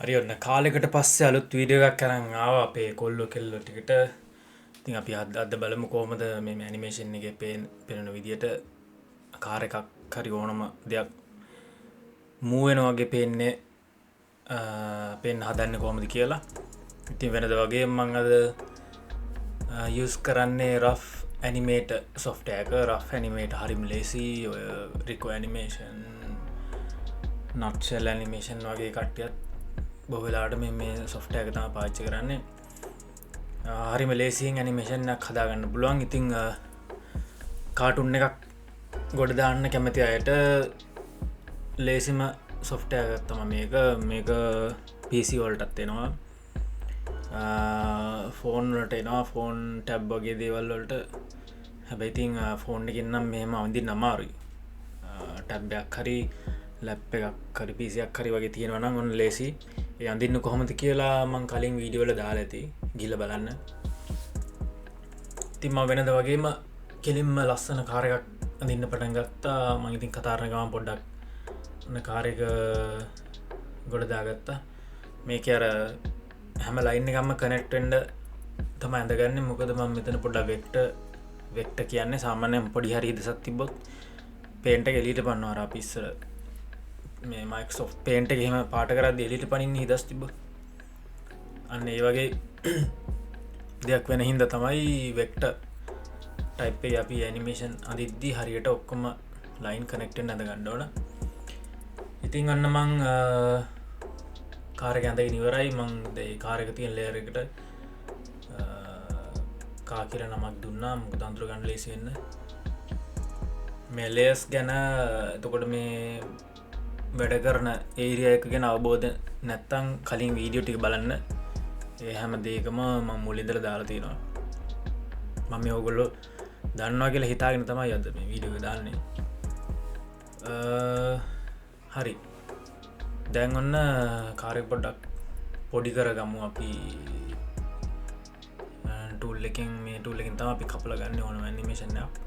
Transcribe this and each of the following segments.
හරි ඔන්න කාලෙකට පස්සේ අලුත් වීඩියෝ එකක් අරන් ආවා අපේ කොල්ලෝ කෙල්ලෝ ටිකට. ඉතින් අපි අද බලමු කොහොමද මේ ඇනිමේෂන් එකේ පේන විදියට කාර් එකක් හරි ඕනම දෙයක් මූව් වෙනවා වගේ පේන්න හදන්නේ කොහොමද කියලා. ඉතින් වෙනද වගේ මම අද යූස් කරන්නේ රෆ් ඇනිමේටර් software එක. රෆ් ඇනිමේටර් හරිම ලේසි. ඔය රිකෝ ඇනිමේෂන්, නට්ෂෙල් ඇනිමේෂන් වගේ කට්ටියත් බොහෝ වෙලාවට මේ software එක තමයි පාවිච්චි කරන්නේ. හරිම ලේසියෙන් ඇනිමේෂන් එකක් හදාගන්න පුළුවන්. ඉතින් කාටුන් එකක් ගොඩ දාන්න කැමති අයට ලේසිම software එකක් තමයි මේක PC වලටත් එනවා, ෆෝන් වලට එනවා, ෆෝන් ටැබ් වගේ දේවල් වලට. හැබැයි ඉතින් ෆෝන් එකකින් නම් මෙහෙම අඳින්න අමාරුයි. ටැබ් එකක් හරි ලැප් එකක් හරි PC එකක් හරි වගේ තියෙනවා නම් ඔන්න ලේසි. ඒ අඳින්න කොහොමද කියලා මම කලින් වීඩියෝ වල දාලා ඇති, ගිහලා බලන්න. ඉතින් මම වෙනද වගේම කෙලින්ම ලස්සන කාර් එකක් අඳින්න පටන් ගත්තා. මම ඉතින් කතා කරන ගමන් පොඩ්ඩක් ඔන්න කාර් එක ගොඩ දාගත්තා. මේකේ අර හැම ලයින් එකක්ම කනෙක්ට් වෙන්න තමයි අඳගන්නේ. මොකද මම මෙතන පොඩ්ඩක් වෙක්ටර් කියන්නේ සාමාන්‍යයෙන් පොඩි හරි හිදසක් තිබ්බොත් පේන්ට් එක එළියට පන්නනවා. අර අපි ඉස්සර මේ Microsoft Paint එක එහෙම පාට කරද්දී එළියට පනින්න හිදස් තිබ්බ. අන්න ඒ වගේ දෙයක් වෙන හින්දා තමයි වෙක්ටර් ටයිප් එකේ අපි ඇනිමේෂන් අඳිද්දී හරියට ඔක්කොම ලයින් කනෙක්ට් වෙන්න අඳ ගන්න ඕන. ඉතින් අන්න මං කාර් එක ඇඳගෙන ඉවරයි. මං ඒ කාර් එක තියෙන ලේයර් එකට කා කියලා නමක් දුන්නා. මොකද අඳුර ගන්න ලේසි වෙන්න. මේ ලේයර්ස් ගැන එතකොට මේ වැඩ කරන ඒරියා එක ගැන අවබෝධ නැත්තම් කලින් වීඩියෝ ටික බලන්න. ඒ හැම දෙයකම මම මුලින් ඉඳලා දාලා තියෙනවා. මම මේ ඔයගොල්ලෝ දන්නවා කියලා හිතාගෙන තමයි අද මේ වීඩියෝ එක දාන්නේ. හරි. දැන් ඔන්න කාර් එක පොඩ්ඩක් පොඩි කරගමු අපි. ටූල් එකෙන් තමයි අපි කපලා ගන්න ඕන ඇනිමේෂන් එක.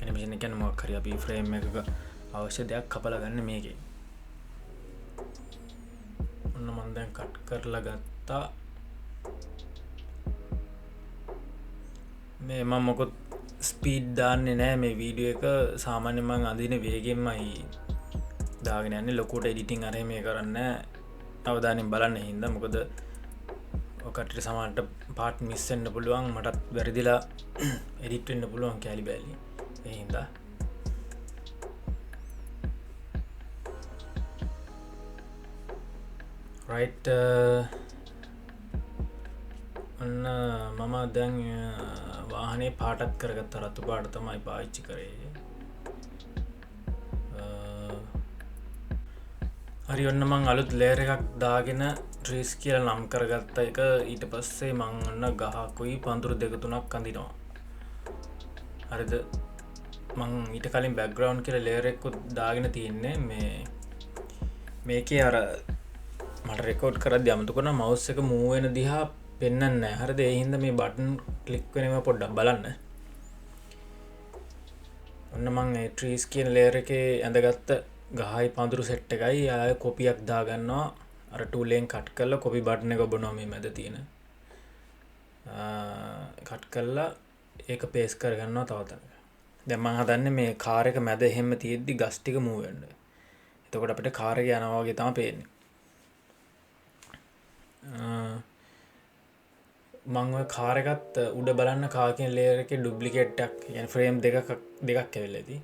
ඇනිමේෂන් එක කියන්නේ මොකක් හරි අපි ෆ්‍රේම් එකක අවශ්‍ය දෙයක් කපලා ගන්න මේකේ. ඔන්න මම දැන් කට් කරලා ගත්තා. මේ මම මොකොත් ස්පීඩ් දාන්නේ නැහැ මේ වීඩියෝ එක. සාමාන්‍යයෙන් මම අඳින වේගෙන්මයි දාගෙන යන්නේ. ලොකුට එඩිටින් අර මේ කරන්නේ අවදානෙන් බලන්න හින්දා. මොකද ඔකට සමහරට පාට් මිස් වෙන්න පුළුවන්. මටත් වැරදිලා එඩිට් වෙන්න පුළුවන් කැලි බැලි. ඒ හින්දා රයිට්. ඔන්න මම දැන් වාහනේ පාටක් කරගත්ත. රතු පාට තමයි පාවිච්චි කරේ. හරි ඔන්න මං අලුත් ලේයර් එකක් දාගෙන ට්‍රීස් කියලා නම් කරගත්ත එක. ඊට පස්සේ මං ඔන්න ගහකුයි පඳුරු දෙක තුනක් අඳිනවා. හරිද? මං ඊට කලින් බෑග්ග්‍රවුන්ඩ් කියලා ලේයර් එකකුත් දාගෙන තියෙන්නේ. මේකේ අර මට රෙකෝඩ් කරද්දී අමතක වුණා මවුස් එක මූව් වෙන දිහා පෙන්වන්නේ නැහැ. හරිද? ඒ හින්දා මේ බටන් ක්ලික් වෙන ඒවා පොඩ්ඩක් බලන්න. ඔන්න මං ඒ ට්‍රීස් කියන ලේයර් එකේ ඇඳගත්ත ගහයි පඳුරු සෙට් එකයි ආය කොපියක් දාගන්නවා. අර ටූල් එකෙන් කට් කරලා කොපි බටන් එක ඔබනවා මේ මැද තියෙන. කට් කරලා ඒක පේස්ට් කරගන්නවා තව තැනක. දැන් මං හදන්නේ මේ කාර් එක මැද එහෙම තියෙද්දි ගස් ටික මූව් වෙන්න. එතකොට අපිට කාර් එක යනවා වගේ තමයි පේන්නේ. මං ඔය කාර් එකත් උඩ බලන්න කා කියන ලේයර් එකේ ඩුප්ලිකේට් එකක්, يعني ෆ්‍රේම් දෙකක් ඇවිල්ලා ඉතින්.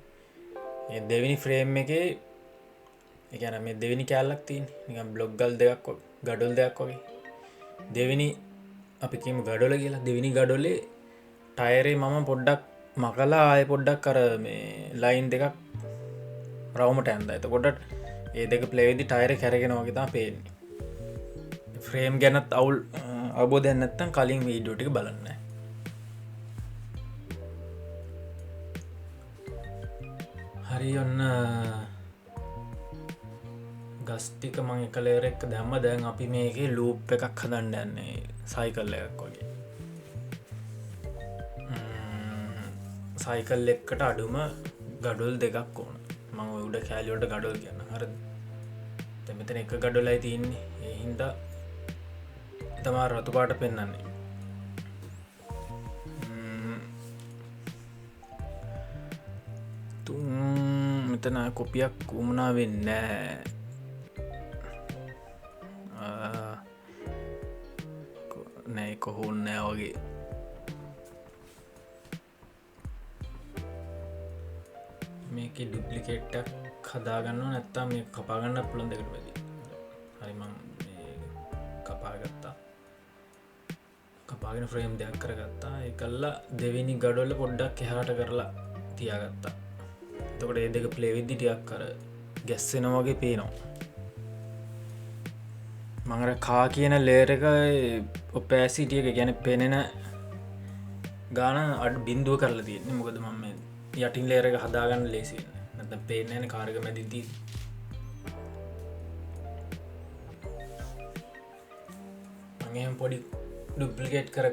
මේ දෙවෙනි ෆ්‍රේම් එකේ ඒ කියන්නේ මේ දෙවෙනි කැලලක් තියෙන්නේ. නිකන් බ්ලොක් ගල් දෙකක් වගේ, ගඩොල් දෙකක් වගේ. දෙවෙනි අපි කියමු ගඩොල කියලා. දෙවෙනි ගඩොලේ ටයරේ මම පොඩ්ඩක් මකලා ආයෙ පොඩ්ඩක් අර මේ ලයින් දෙකක් රවුමට ඇඳලා. එතකොට ඒ දෙක ප්ලේ වෙද්දි ටයරේ කැරගෙන වගේ තමයි පේන්නේ. ෆ්‍රේම් ගැනත් අවබෝධයක් නැත්තම් කලින් වීඩියෝ ටික බලන්න. හරි ඔන්න ගස් ටික මම එක ලේයර් එක දැම්ම. දැන් අපි මේකේ ලූප් එකක් හදන්න යන්නේ, සයිකල් එකක් වගේ. සයිකල් එකට අඩුම ගඩොල් දෙකක් ඕන. මම උඩ කෑලි වලට ගඩොල් කියනවා. හරිද? මෙතන එක ගඩොලයි තියන්නේ ඒ හින්දා තමා රතු පාට පෙන්න්නන්නේ මෙතන කොපියක් උමනා වෙන්න නෑ කොහොන්න වගේ මේක ඩුප්ලිකේට්ටක් හදාගන්න නැත්තා මේ කපාගන්න පුළන් දෙකට වැදි හරිම කපාගත්තා කපාගෙන ෆ්‍රේම් දෙයක් කරගත්තා එකල්ලා දෙවිනි ගඩොල්ල පොඩ්ඩක් එහාට කරලා තියාගත්තා තකට ඒ දෙක ප්ලේවිද්දි ටියක් කර ගැස්සෙන වගේ පේනවා මඟර කා කියන ලේරක ඔපෑසිටියක ගැන පෙනෙන ගාන අඩ බින්දුව කරලා තියන්නේ මොකද මම යටින් ලේරක හදාගන්න ලේසි නැත පේනන කාරක මැදිදී මගේම පොඩි ඩුප්ලිකේට් කර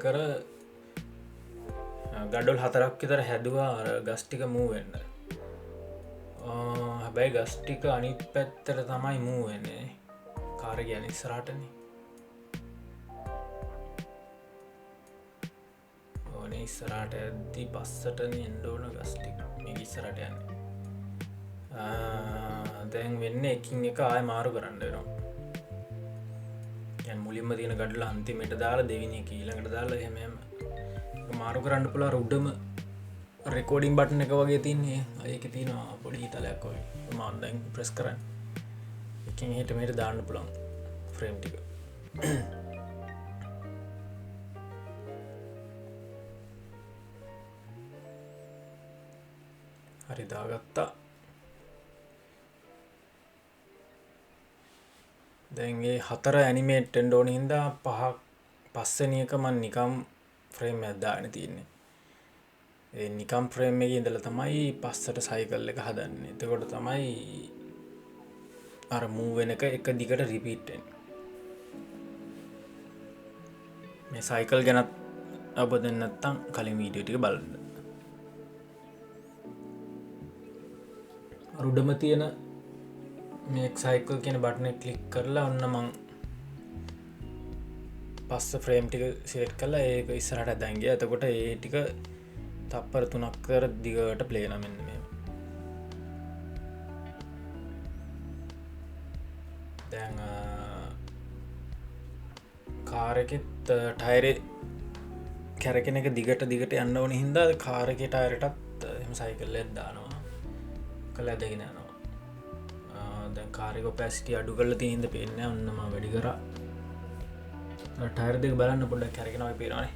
ගඩොල් හතරක් විතර හැදවා ගස්ටික මූවෙන්න හැබැයි ගස්ටික අනිත් පැත්තර තමයි මූවෙන්නේ කාර ගැන ඉස්සරාටන ඕන ඉස්සරාට ඇද්දි පස්සටන එන්ඩෝන ගස්ටික් මේ ඉස්සරට යන්න දැන් වෙන්න එකින් එක ආය මාරු කරන්නනවා යන් මුලින්ම තියෙන ගඩල අන්තිමට දාලා දෙවිනි ඊළඟට දාලා එහෙම මාරු කරන්න පුලා රුඩ්ඩම රෙකෝඩින් බටන එක වගේ තින්නේ ඒක තිනවා පොඩි තලයක් වගේ මාන්දැන් ප්‍රෙස් කරන්න එකින් හිට මේට දාන්න පුළන් ෆ්‍රේම් ටික හරි දාගත්තා දැන්ගේ හතර ඇනිමේට්ටෙන්ඩ ඕන හින්දා පහක් පස්සනියක මන් නිකම් ෆ්‍රේම් ඇද්දාන තියන්නේ ඒ නිකම් ෆ්‍රේම් එක ඉඳල තමයි පස්සට සයිකල් එක හදන්න එතකොට තමයි අර මූ වෙනක එක දිගට රිපීට්ටෙන් මේ සයිකල් ගැනත් ඔබ දෙන්නත්තම් කලින් වීඩියෝ ටික බලන්න රුඩම තියෙන මේ සයිකල් කියන බටන කලික් කරලා ඔන්න මං පස්ස ෆ්‍රේම් ටික සේට් කලා ඒක ඉස්සරට දැන්ගේ ඇතකොට ඒ ටික තප්පර 3ක් කර දිගට ප්ලේන මෙන්න මේ දැන් කාරකෙත් ටයිරේ කැරකෙන එක දිගට යන්න ඕන හින්දා කාරක ටයරටත් එම සයිකල් එද්දානවා කළ ඇදගෙන යනවා දැන් කාරක පැස්ටි අඩු කල තිහින්ද පේන්න ඔන්නම වැඩි කර ටයර දෙක බලන්න පොඩ්ඩක් කැරගෙනව පේරනේ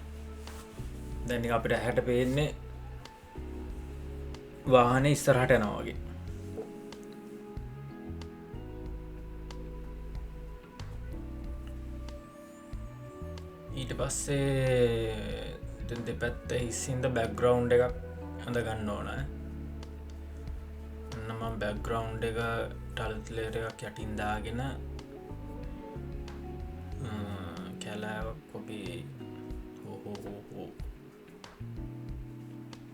දැනි අපිට හැට පේන්නේ වාහන ඉස්සරහට යනවාගේ ඊට පස්සේ දෙපැත්ත හිස්සින්ද බැක්ග්‍රවන්් එකක් හඳ ගන්න ඕන එන්නම බැක්ග්‍රවන්් එක ටල්ලේට එකක් යටින්දාගෙන කැලෑවක් කොබේ හෝ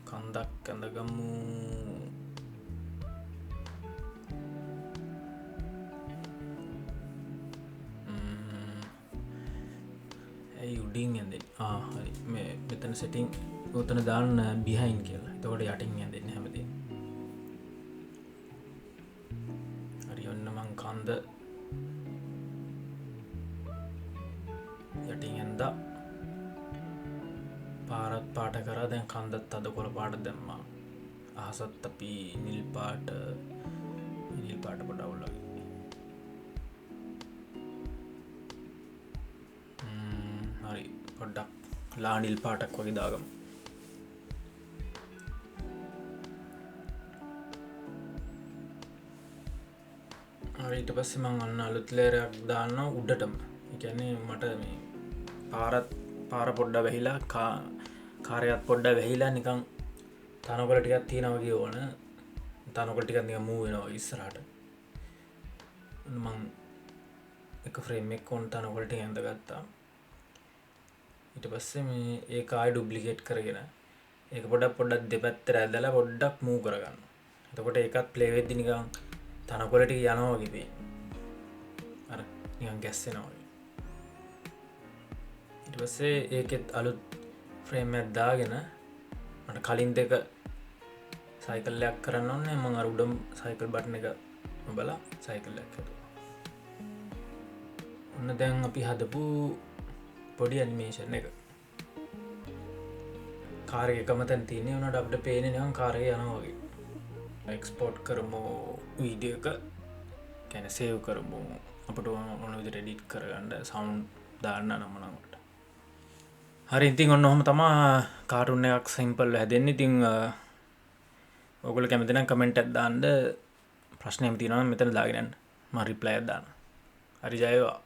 කන්දක් ඇඳගමු ඇයි උඩින් ඇද හරි මේ මෙතන සෙටිං ඔතන දාන්න බිහයින් කියලා තකොට යටින් ඇදන්න හැමති හරි ඔන්න මං කන්ද යටින් ඇන්ද පාරත් පාට කර දැන් කන්දත් අද කොළ පාට දැම්මා අහසත් අපි නිල් පාට පොඩවුල්ලගේ හරි පොඩ්ඩක් ලානිල් පාටක් වගේ දාගම හරිට පස්සේ මං අන්න අලුත්ලේරයක් දාන්න උඩටම එකන්නේ මට මේ පාර පොඩ්ඩ වැහිලා කාරයත් පොඩ්ඩ වැහිලා නිකං තනකොල ටිකත් තියෙනවගේ ඕන තනකොල ටිකත් නික මූ වෙනවා ඉස්සරහට මං එක ෆ්‍රේම් එක් ඔොන් තනකොලට ඇඳ ගත්තා ඊට පස්සේ මේ ඒ ආය ඩුබ්ලිකේට් කරගෙන ඒක පොඩක් දෙපැත්තර ඇදලා පොඩ්ඩක් මූ කරගන්න එතකොට ඒකත් ප්ලේවෙද්දි නිකං තනකොලට යනවාගේපේ අර නිකන් ගැස්සෙනවා වගේ. ඊට පස්සේ ඒකෙත් අලුත් ෆ්‍රේම් එකක් දාගෙන මට කලින් දෙක සයිකල්යක් කරන්න ඕනේ. මම අර උඩම සයිකල් බටන් එක ඔබලා සයිකල්යක් හදුවා. ඔන්න දැන් අපි හදපු පොඩි ඇනිමේෂන් එක. කාර් එක එකම තැන තියෙන්නේ. උනට අපිට පේන්නේ නිකන් කාර් එක යනවා වගේ. එක්ස්පෝර්ට් කරමු වීඩියෝ එක. කියන්නේ සේව් කරමු. අපිට ඕන විදිහට එඩිට් කරගන්න සවුන්ඩ් දාන්න නම් මොනකට. හරි ඉතින් ඔන්න ඔහම තමා කාටුන් එකක් සිම්පල් හැදෙන්නේ. ඉතින් ඔයගොල්ලෝ කැමති නම් කමෙන්ට් එකක් දාන්න. ප්‍රශ්නයක් තියෙනවා නම් මෙතන දාගෙන යන්න. මම රිප්ලයි එකක් දාන්න. හරි ජය වේවා.